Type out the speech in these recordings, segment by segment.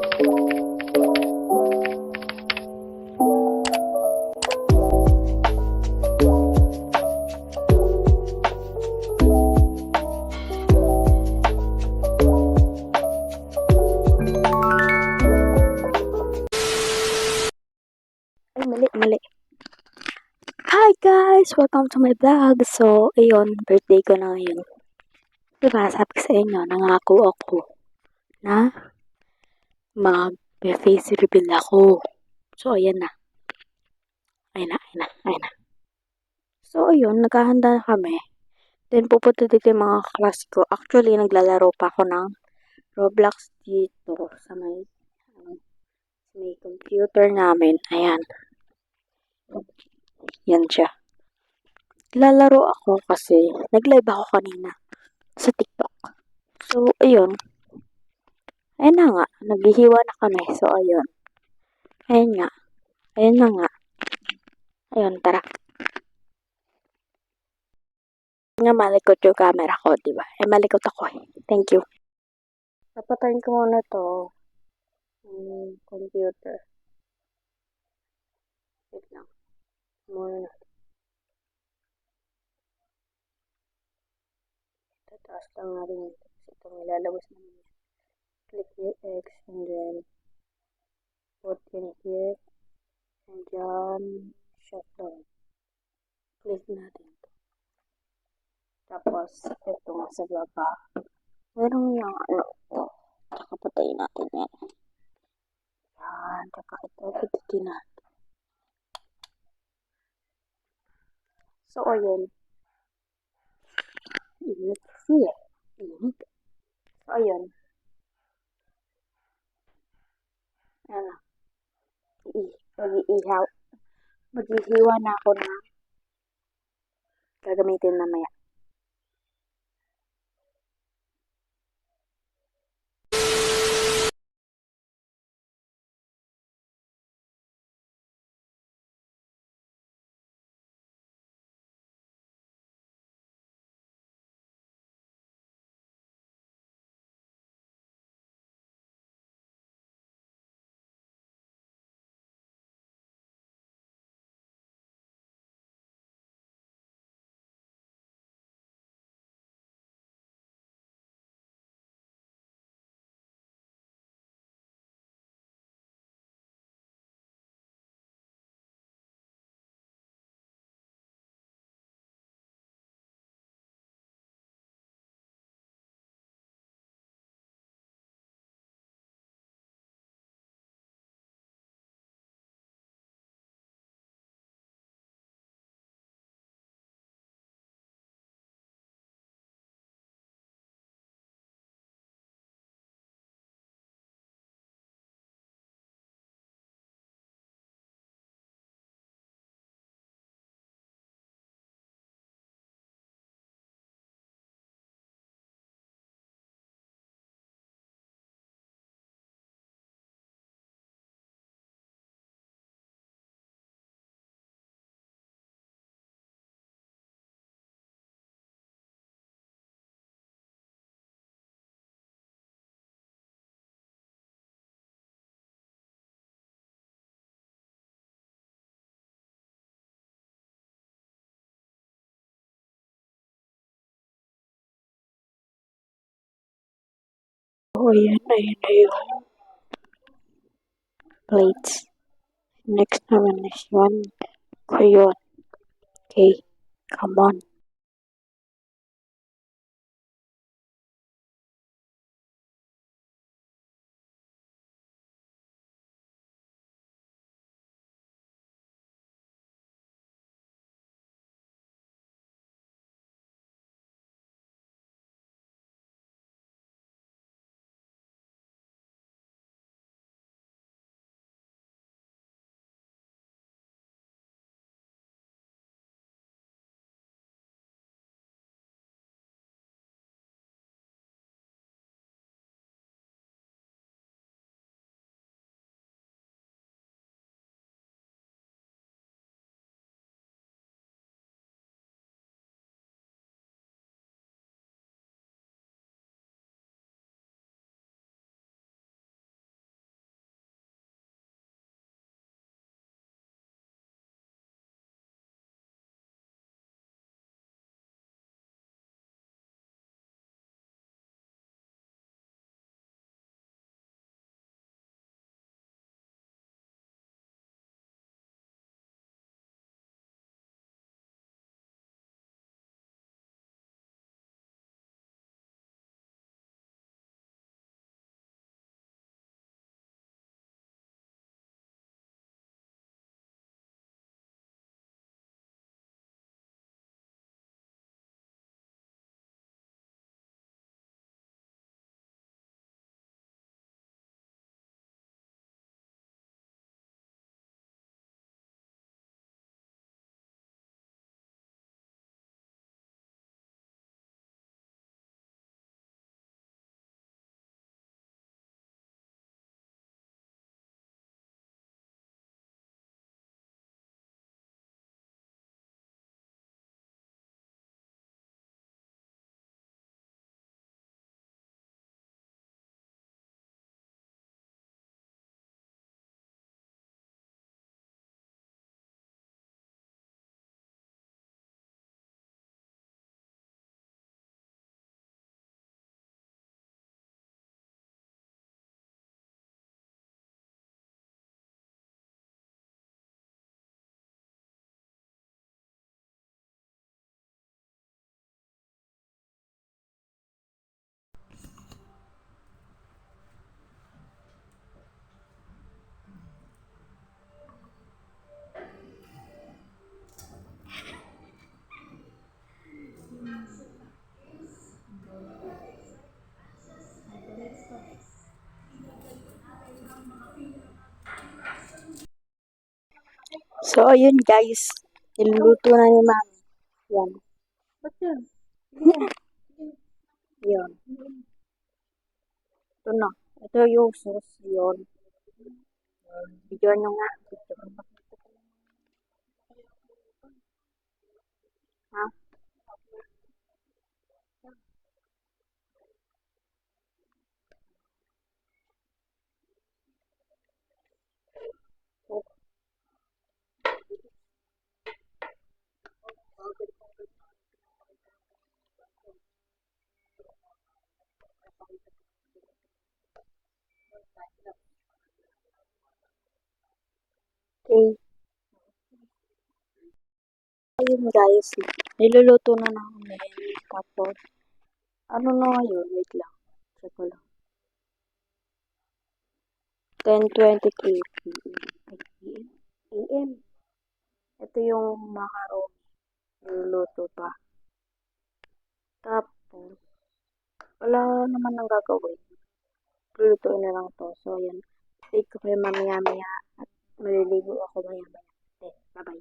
Ay, mali. Hi guys! Welcome to my vlog. So, ayun, birthday ko na ngayon. Diba, sabi ko sa inyo, nangako ako na mag-face reveal ako. So, ayan na. Ayan na. So, ayun, naghahanda na kami. Then, pupunta dito yung mga class ko. Actually, naglalaro pa ako ng Roblox dito sa may computer namin. Ayan. Yan siya. Lalaro ako kasi nag-live ako kanina sa TikTok. So, ayun. Ayun na nga. Naghihiwa na kami. So, ayun. Ayun nga. Ayun na nga. Ayun, tara. Nga malikot yung camera ko, diba? Malikot ako eh. Thank you. Papatayin ko muna to. Computer. Wait lang. Muna. Tataas lang nga rin ito. Kasi itong ilalabas namin. Click the X and then put in here. And dyan, shut down. Click natin. Tapos, ito nga sa baba. Meron yung ano ito. Tsaka patayin natin yan. Yan. Tsaka ito. Pitutin natin. So, ayun. Init kasi eh. Init. So, ayun. Ano. Mag-iihaw. Maghihiwa na ako na gagamitin mamaya. So, ayan. Ayan na yung plates. Next naman is yun. Crayon. Okay. Come on. So, ayun guys. Niluluto na ni Mami. Yan. Ba't yan? Yun. Ito na. Ito yung sauce. Yun. Video nyo nga. Ha? Okay. Ayun guys. Niluluto na namin. Tapos, ano na ngayon? Wait lang. Check ko lang. 10:23 p.m. AM. Ito yung macaroni. Niluluto pa. Tapos, wala naman nang gagawin. Lulutuin na lang to. So, ayan. Take ko kayo mamaya-maya at maliligo ako maya-maya. Okay, bye-bye.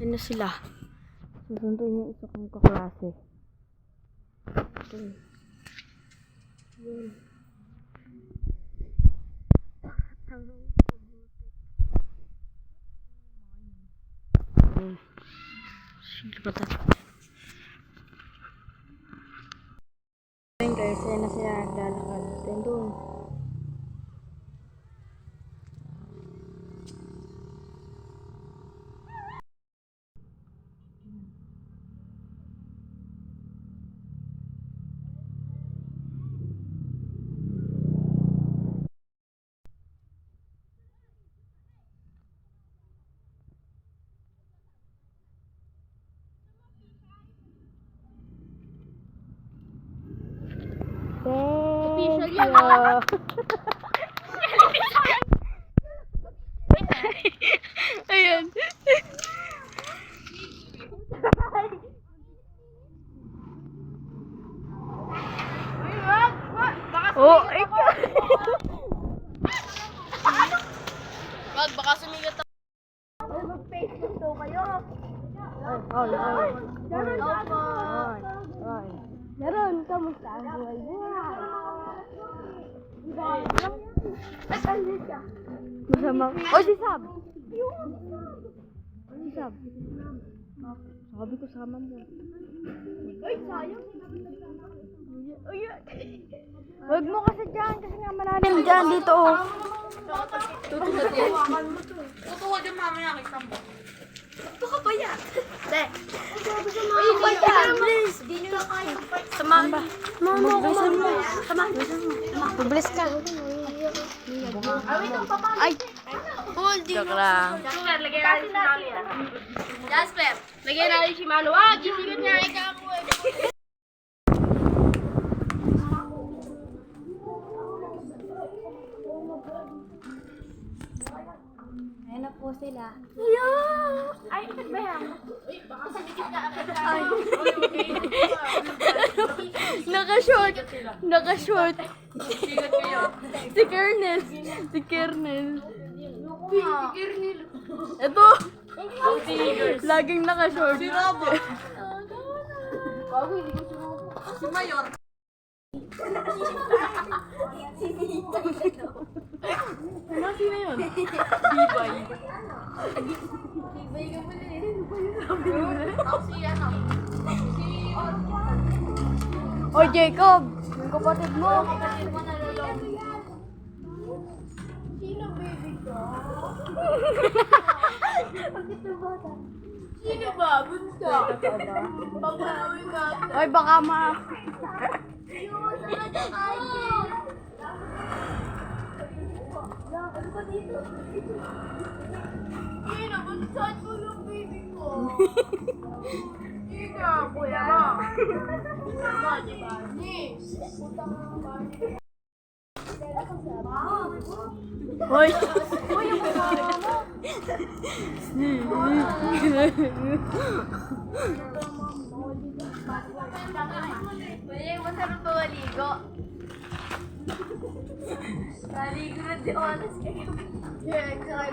Ano sila? Susunduin yung isa kong kaklase. Ito. Yun. Ayun guys, ayun na sila naglalakad. Then doon. Official yan ah! Ayan. Oh, ikaw. Wag, baka sumigat ako. Mag-Facebook daw kayo. Ay. Meron, kamusta ang buhay mo? Masama. Oh, si Sab. Si Sab. Sabi ko sama mo. Ay, sayang. Huwag mo kasi dyan, kasi nga malalim dyan dito. Oh. Tutuhod yan. Tutuhod yan mamaya kay Sambo. Baka pa yan. Te. Uy, pa yan. Please. Di nyo na kaya. Samahan ba? Samahan mo. Pabilis ka. Ay. Joke lang. Jasper, lagyan natin si Mano yan. Jasper, lagyan natin si Mano. Ah, gisigat niya. Ikaw ako eh. Ayan na po sila. Ay, ba yan? Baka sumikit na agad. Naka-short. Naka-short. Sigat kayo. Si Kernel. Si Kernel. Si Kernel. Ito. Laging naka-short. Si Robo. Bago, hindi ko sumuko. Si Mayor. Ano sino yun? Bibay. Bibay ka pala eh. Ako si ano? Oy, Jacob. Yung kapatid mo. Kapatid mo nalulong. Sino baby ko? Bakit na bata? Sino ba? Bunso? Papawin natin. Oy, baka ma... Yun, nakakain. Ano ba dito? Sino? Bunsoan mo yung baby ko. Sino? Kuya mo. Diba? Ni. Putang Hoy! Hoy, yung mukha mo! Uy, masarap ba maligo? Naligo na di oras kayo.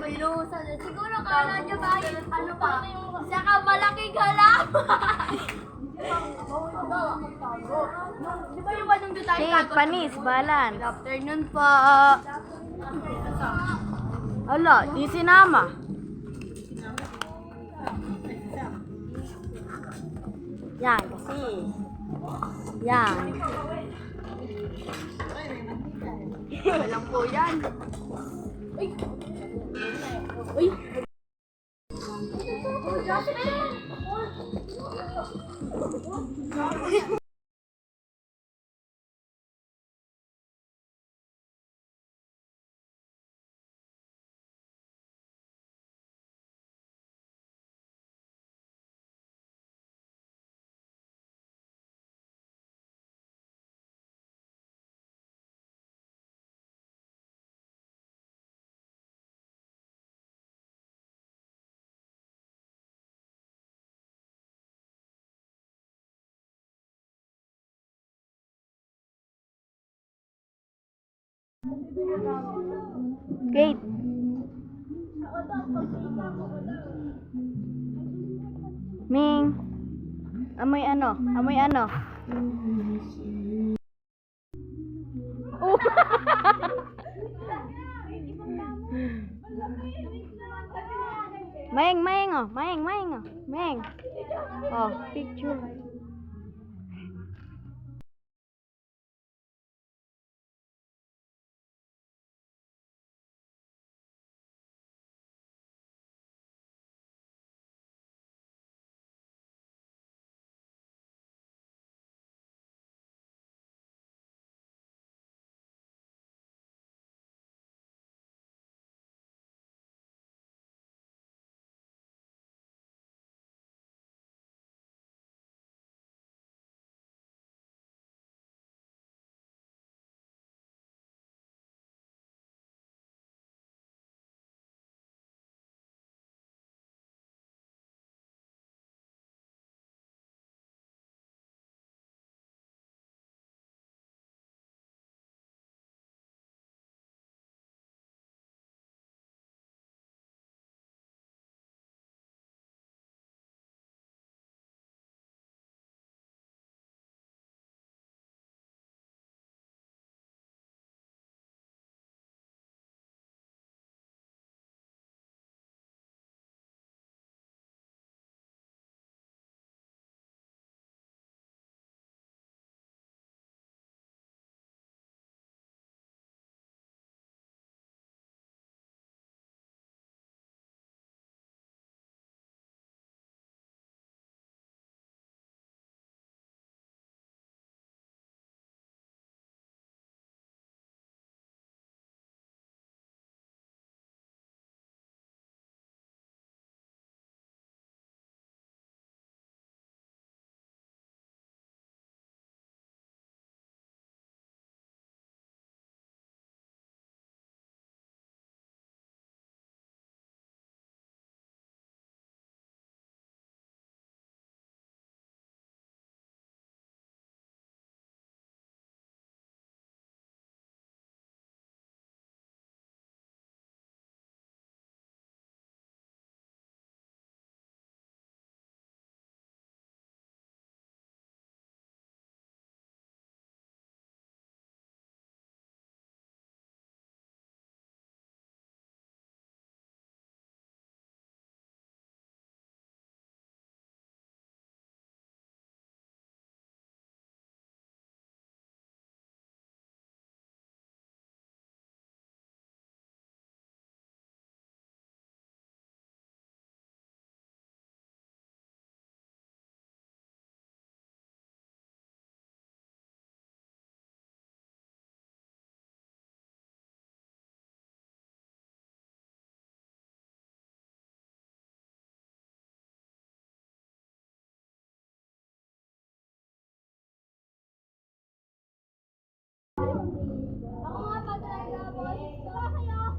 May lusan. Siguro kala nyo ba yung ano pa? Saka malaking halaman. Di ba yung anong doon tayo Cake, panis, balan. Good afternoon po. Ala, di sinama. Yan, kasi. Yan. Walang po yan. Uy! Kate. Ming. Amoy ano? Amoy ano? Oh. Maeng, oh. Maeng, oh. Maeng. Oh, picture.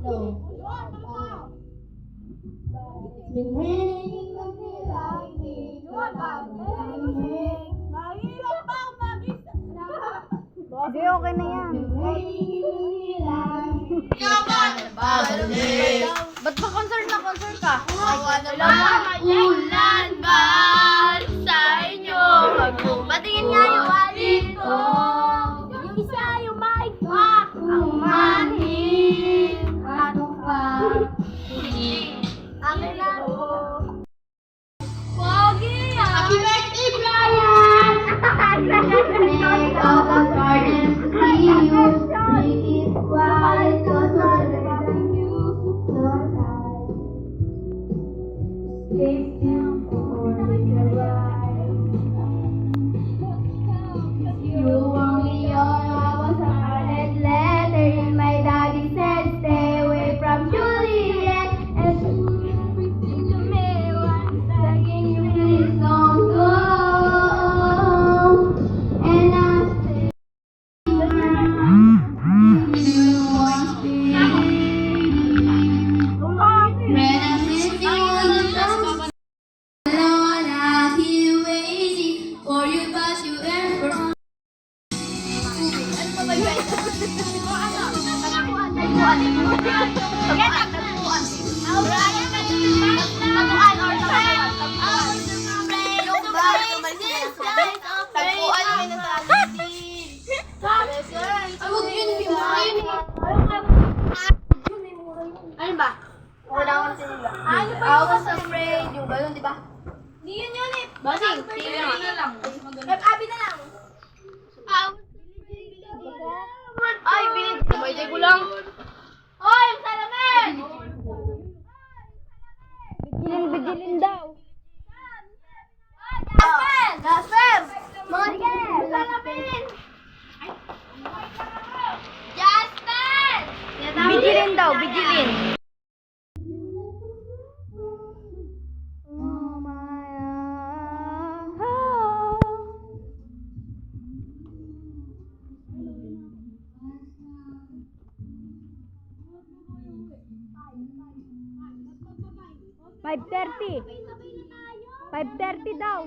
Hindi, okay na yan. Ba't pa concert na concert ka? Ulan ba sa inyo? Patingin nga yung alin ko. Yung isa yung mic pa. Ang manhid. Ano pa? Akin na po. Pogi ah! Happy birthday, Brian! Make all the gardens to see you. Make it quiet, cause all the you so tight. Stay still for the ride. You won't be all I was a scarlet letter in my daddy said stay away from Juliet and everything to me was begging you please don't go. And I say you want me. When I miss you alone, I keep waiting for you, but you ever. Ano pa ba yun? Ano ba? Wala akong sinila. Ano ba? I was afraid. Yung balon, di ba? Hindi yun yun eh. Basing. Tingnan na lang. Abi na lang. Ay, binid. Tumayday ko lang. Hoy, yung salamin! Bigilin daw. Jasper! Jasper! Mga salamin! Jasper! Bigilin daw, bigilin. $5:30. $5:30 daw.